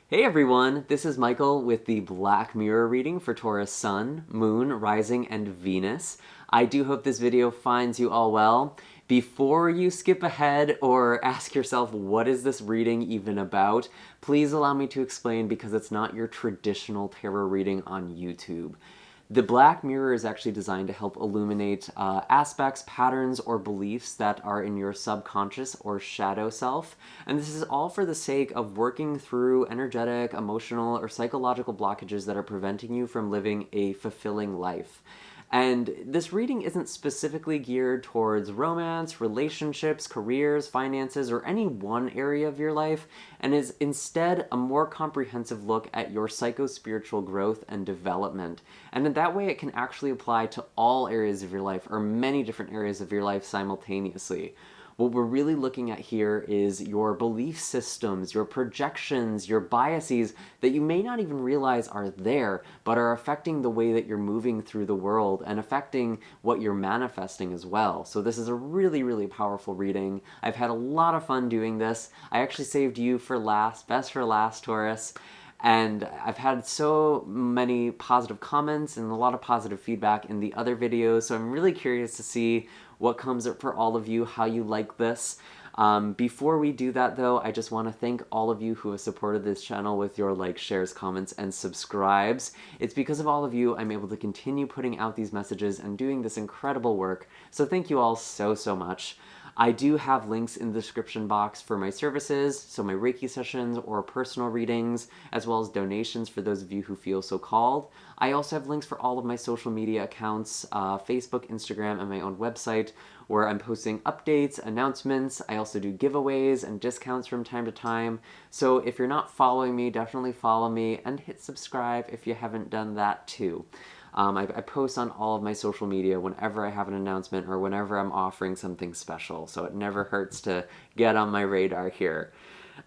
Hey everyone, this is Michael with the Black Mirror reading for Taurus Sun, Moon, Rising, and Venus. I do hope this video finds you all well. Before you skip ahead or ask yourself, what is this reading even about? Please allow me to explain because it's not your traditional tarot reading on YouTube. The Black Mirror is actually designed to help illuminate aspects, patterns, or beliefs that are in your subconscious or shadow self. And this is all for the sake of working through energetic, emotional, or psychological blockages that are preventing you from living a fulfilling life. And this reading isn't specifically geared towards romance, relationships, careers, finances, or any one area of your life, and is instead a more comprehensive look at your psycho-spiritual growth and development. And in that way, it can actually apply to all areas of your life, or many different areas of your life simultaneously. What we're really looking at here is your belief systems, your projections, your biases that you may not even realize are there, but are affecting the way that you're moving through the world and affecting what you're manifesting as well. So this is a really, really powerful reading. I've had a lot of fun doing this. I actually saved you for last, best for last, Taurus. And I've had so many positive comments and a lot of positive feedback in the other videos, so I'm really curious to see what comes up for all of you, how you like this. Before we do that though, I just want to thank all of you who have supported this channel with your likes, shares, comments, and subscribes. It's because of all of you I'm able to continue putting out these messages and doing this incredible work, so thank you all so, so much. I do have links in the description box for my services, so my Reiki sessions or personal readings, as well as donations for those of you who feel so called. I also have links for all of my social media accounts, Facebook, Instagram, and my own website, where I'm posting updates, announcements. I also do giveaways and discounts from time to time. So if you're not following me, definitely follow me and hit subscribe if you haven't done that too. I post on all of my social media whenever I have an announcement or whenever I'm offering something special, so it never hurts to get on my radar here.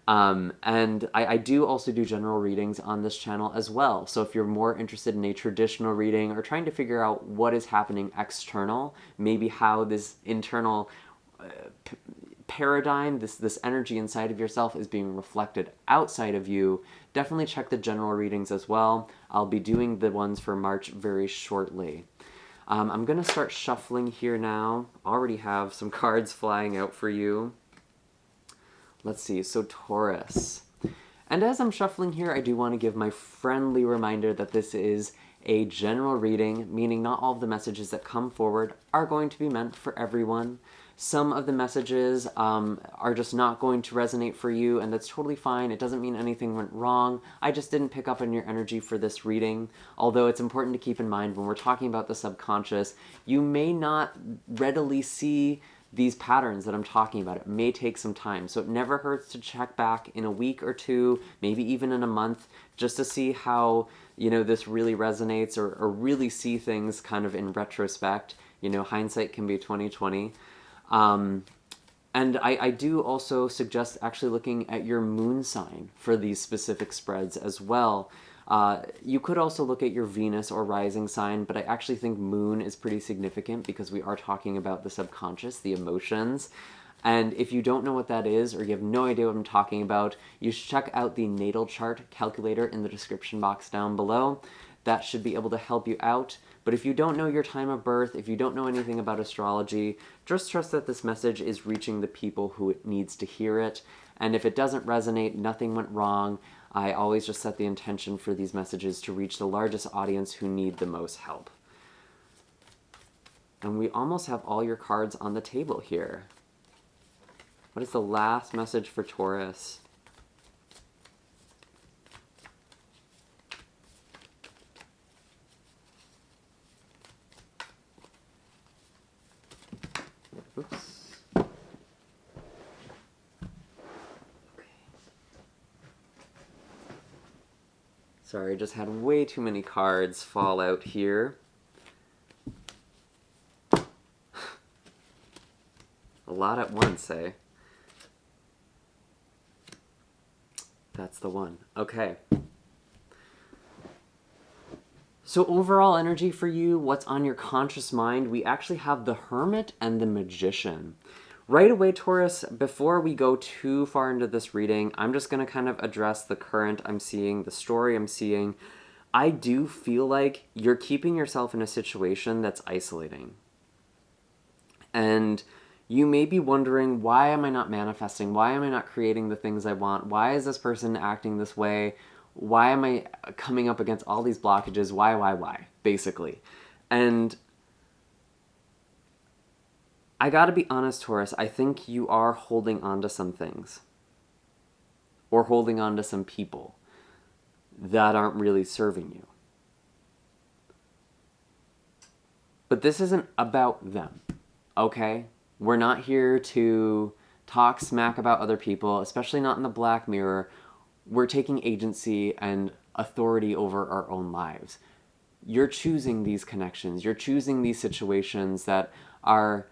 And I do also do general readings on this channel as well. So if you're more interested in a traditional reading or trying to figure out what is happening external, maybe how this internal paradigm, this energy inside of yourself is being reflected outside of you, definitely check the general readings as well. I'll be doing the ones for March very shortly. I'm going to start shuffling here now. Already have some cards flying out for you. Let's see, so Taurus. And as I'm shuffling here, I do want to give my friendly reminder that this is a general reading, meaning not all of the messages that come forward are going to be meant for everyone. Some of the messages are just not going to resonate for you, and that's totally fine. It doesn't mean anything went wrong. I just didn't pick up on your energy for this reading. Although it's important to keep in mind when we're talking about the subconscious, you may not readily see these patterns that I'm talking about. It may take some time, so it never hurts to check back in a week or two, maybe even in a month, just to see how, you know, this really resonates, or really see things kind of in retrospect. You know, hindsight can be 20/20. And I do also suggest actually looking at your moon sign for these specific spreads as well. You could also look at your Venus or rising sign, but I actually think moon is pretty significant because we are talking about the subconscious, the emotions. And if you don't know what that is, or you have no idea what I'm talking about, you should check out the natal chart calculator in the description box down below. That should be able to help you out. But if you don't know your time of birth, if you don't know anything about astrology, just trust that this message is reaching the people who it needs to hear it. And if it doesn't resonate, nothing went wrong. I always just set the intention for these messages to reach the largest audience who need the most help. And we almost have all your cards on the table here. What is the last message for Taurus? Oops. Sorry, I just had way too many cards fall out here. A lot at once, eh? That's the one. Okay. So overall energy for you, what's on your conscious mind, we actually have the Hermit and the Magician. Right away, Taurus, before we go too far into this reading, I'm just going to kind of address the current I'm seeing, the story I'm seeing. I do feel like you're keeping yourself in a situation that's isolating. And you may be wondering, why am I not manifesting? Why am I not creating the things I want? Why is this person acting this way? Why am I coming up against all these blockages? Why, basically. And I gotta be honest, Taurus, I think you are holding on to some things. Or holding on to some people that aren't really serving you. But this isn't about them, okay? We're not here to talk smack about other people, especially not in the Black Mirror. We're taking agency and authority over our own lives. You're choosing these connections. You're choosing these situations that are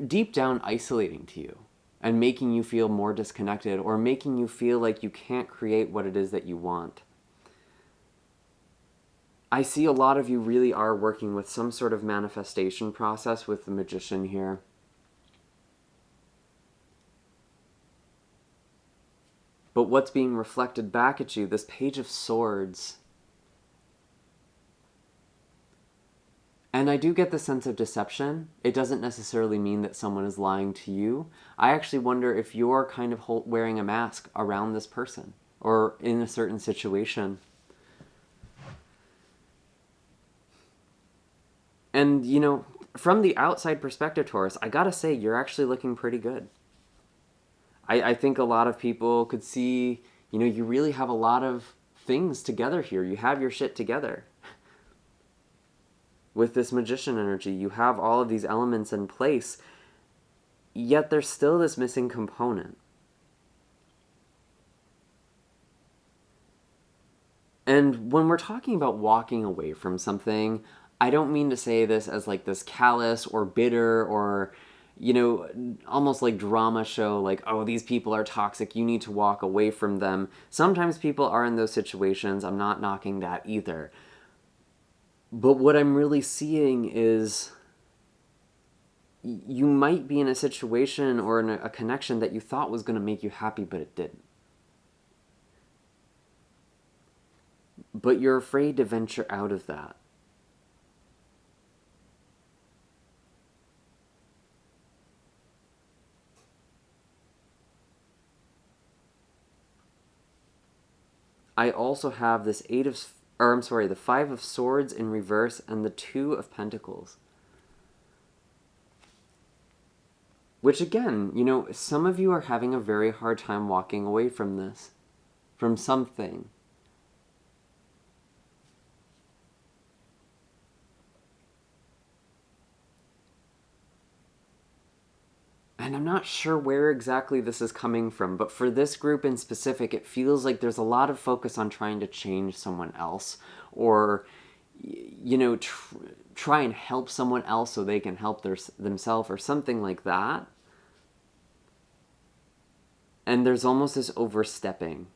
deep down isolating to you and making you feel more disconnected or making you feel like you can't create what it is that you want. I see a lot of you really are working with some sort of manifestation process with the Magician here. But what's being reflected back at you, this Page of Swords. And I do get the sense of deception. It doesn't necessarily mean that someone is lying to you. I actually wonder if you're kind of wearing a mask around this person or in a certain situation. And, you know, from the outside perspective, Taurus, I gotta say, you're actually looking pretty good. I think a lot of people could see, you know, you really have a lot of things together here. You have your shit together. With this Magician energy, you have all of these elements in place, yet there's still this missing component. And when we're talking about walking away from something, I don't mean to say this as like this callous or bitter or, you know, almost like drama show, like, oh, these people are toxic, you need to walk away from them. Sometimes people are in those situations. I'm not knocking that either. But what I'm really seeing is you might be in a situation or in a connection that you thought was going to make you happy, but it didn't. But you're afraid to venture out of that. I also have this the Five of Swords in reverse and the Two of Pentacles. Which again, you know, some of you are having a very hard time walking away from this, from something. And I'm not sure where exactly this is coming from, but for this group in specific, it feels like there's a lot of focus on trying to change someone else or, you know, try and help someone else so they can help themselves or something like that. And there's almost this overstepping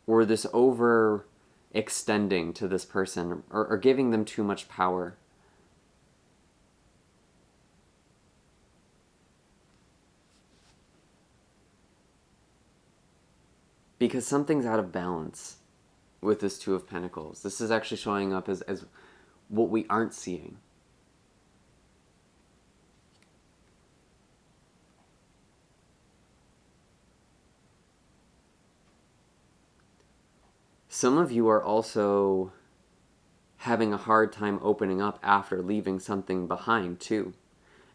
or this overextending to this person or giving them too much power. Because something's out of balance with this Two of Pentacles. This is actually showing up as what we aren't seeing. Some of you are also having a hard time opening up after leaving something behind too.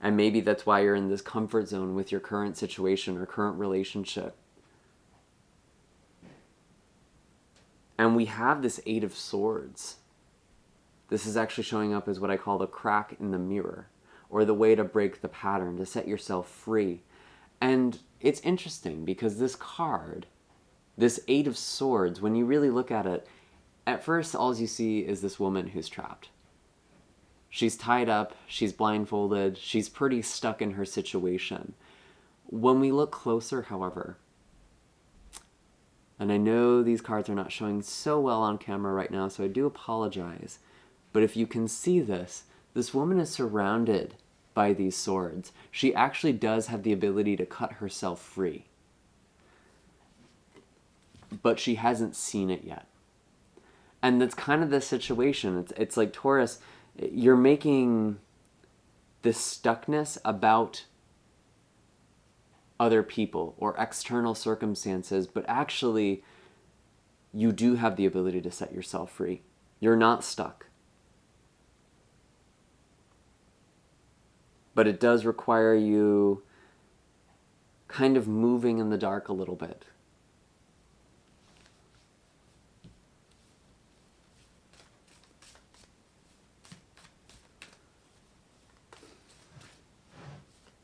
And maybe that's why you're in this comfort zone with your current situation or current relationship. And we have this Eight of Swords. This is actually showing up as what I call the crack in the mirror, or the way to break the pattern, to set yourself free. And it's interesting because this card, this Eight of Swords, when you really look at it, at first all you see is this woman who's trapped. She's tied up, she's blindfolded, she's pretty stuck in her situation. When we look closer, however, and I know these cards are not showing so well on camera right now, so I do apologize, but if you can see this, this woman is surrounded by these swords. She actually does have the ability to cut herself free. But she hasn't seen it yet. And that's kind of the situation. It's like, Taurus, you're making this stuckness about other people or external circumstances, but actually you do have the ability to set yourself free. You're not stuck. But it does require you kind of moving in the dark a little bit.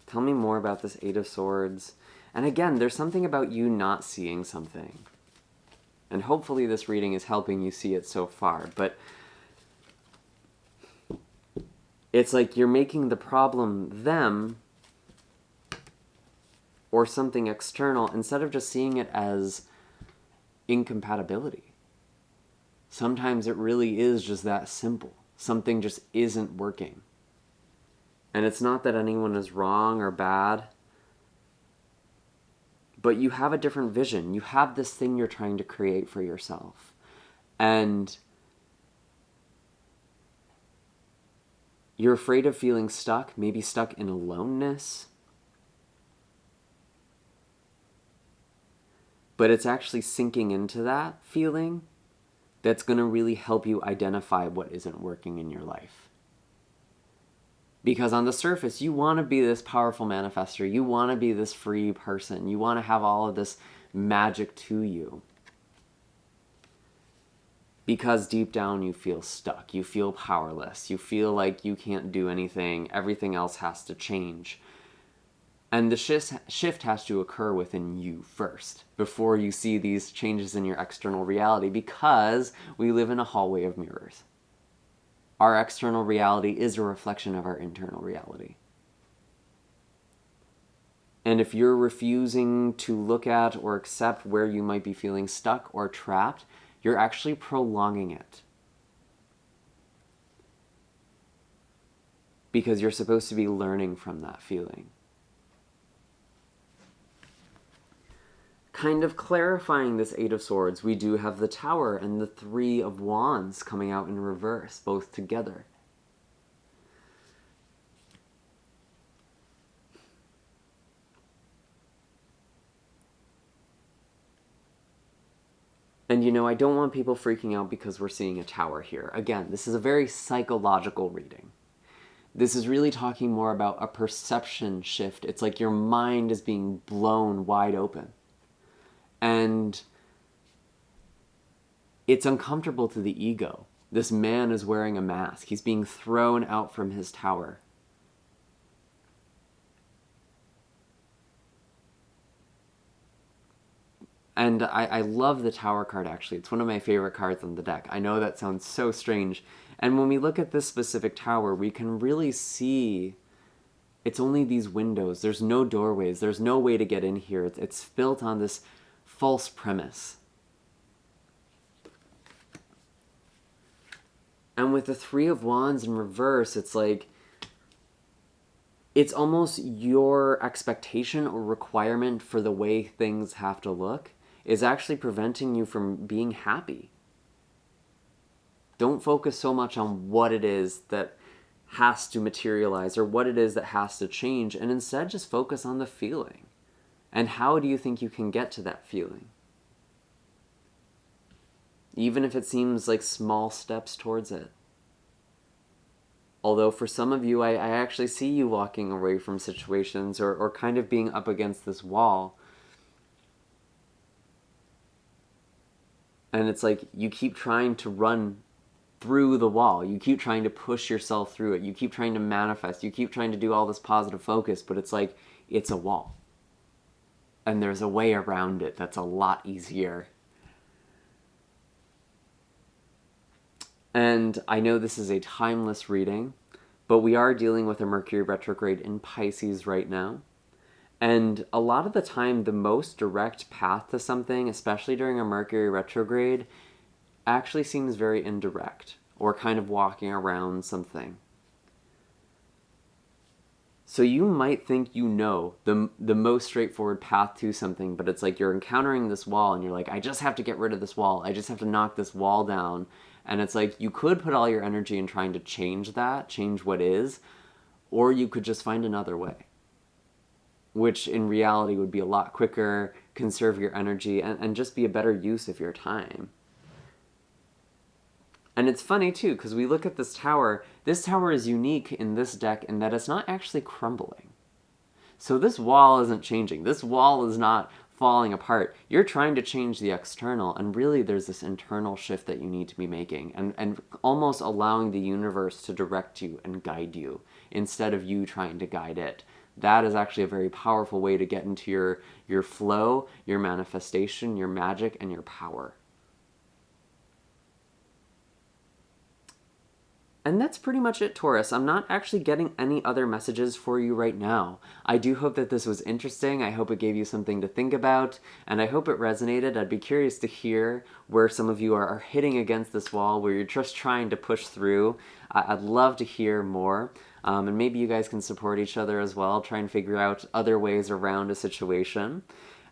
Tell me more about this Eight of Swords. And again, there's something about you not seeing something. And hopefully this reading is helping you see it so far. But it's like you're making the problem them or something external instead of just seeing it as incompatibility. Sometimes it really is just that simple. Something just isn't working. And it's not that anyone is wrong or bad, but you have a different vision. You have this thing you're trying to create for yourself. And you're afraid of feeling stuck, maybe stuck in aloneness. But it's actually sinking into that feeling that's going to really help you identify what isn't working in your life. Because on the surface, you want to be this powerful manifester. You want to be this free person. You want to have all of this magic to you. Because deep down you feel stuck. You feel powerless. You feel like you can't do anything. Everything else has to change. And the shift has to occur within you first, before you see these changes in your external reality, because we live in a hallway of mirrors. Our external reality is a reflection of our internal reality. And if you're refusing to look at or accept where you might be feeling stuck or trapped, you're actually prolonging it. Because you're supposed to be learning from that feeling. Kind of clarifying this Eight of Swords, we do have the Tower and the Three of Wands coming out in reverse, both together. And you know, I don't want people freaking out because we're seeing a tower here. Again, this is a very psychological reading. This is really talking more about a perception shift. It's like your mind is being blown wide open. And it's uncomfortable to the ego. This man is wearing a mask. He's being thrown out from his tower. And I love the Tower card, actually. It's one of my favorite cards on the deck. I know that sounds so strange. And when we look at this specific tower, we can really see it's only these windows. There's no doorways. There's no way to get in here. It's built on this false premise. And with the Three of Wands in reverse, it's like, it's almost your expectation or requirement for the way things have to look is actually preventing you from being happy. Don't focus so much on what it is that has to materialize or what it is that has to change, and instead just focus on the feeling. And how do you think you can get to that feeling? Even if it seems like small steps towards it. Although for some of you, I actually see you walking away from situations or kind of being up against this wall. And it's like you keep trying to run through the wall. You keep trying to push yourself through it. You keep trying to manifest. You keep trying to do all this positive focus, but it's like it's a wall. And there's a way around it that's a lot easier. And I know this is a timeless reading, but we are dealing with a Mercury retrograde in Pisces right now. And a lot of the time, the most direct path to something, especially during a Mercury retrograde, actually seems very indirect, or kind of walking around something. So you might think you know the most straightforward path to something, but it's like you're encountering this wall and you're like, I just have to get rid of this wall. I just have to knock this wall down. And it's like you could put all your energy in trying to change that, change what is, or you could just find another way, which in reality would be a lot quicker, conserve your energy, and just be a better use of your time. And it's funny too, because we look at this tower. This tower is unique in this deck in that it's not actually crumbling. So this wall isn't changing. This wall is not falling apart. You're trying to change the external, and really there's this internal shift that you need to be making, and almost allowing the universe to direct you and guide you instead of you trying to guide it. That is actually a very powerful way to get into your flow, your manifestation, your magic, and your power. And that's pretty much it, Taurus. I'm not actually getting any other messages for you right now. I do hope that this was interesting. I hope it gave you something to think about, and I hope it resonated. I'd be curious to hear where some of you are hitting against this wall, where you're just trying to push through. I'd love to hear more. And maybe you guys can support each other as well, try and figure out other ways around a situation.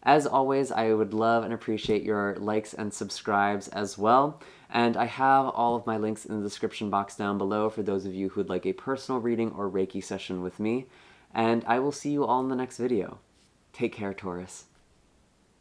As always, I would love and appreciate your likes and subscribes as well. And I have all of my links in the description box down below for those of you who would like a personal reading or Reiki session with me. And I will see you all in the next video. Take care, Taurus.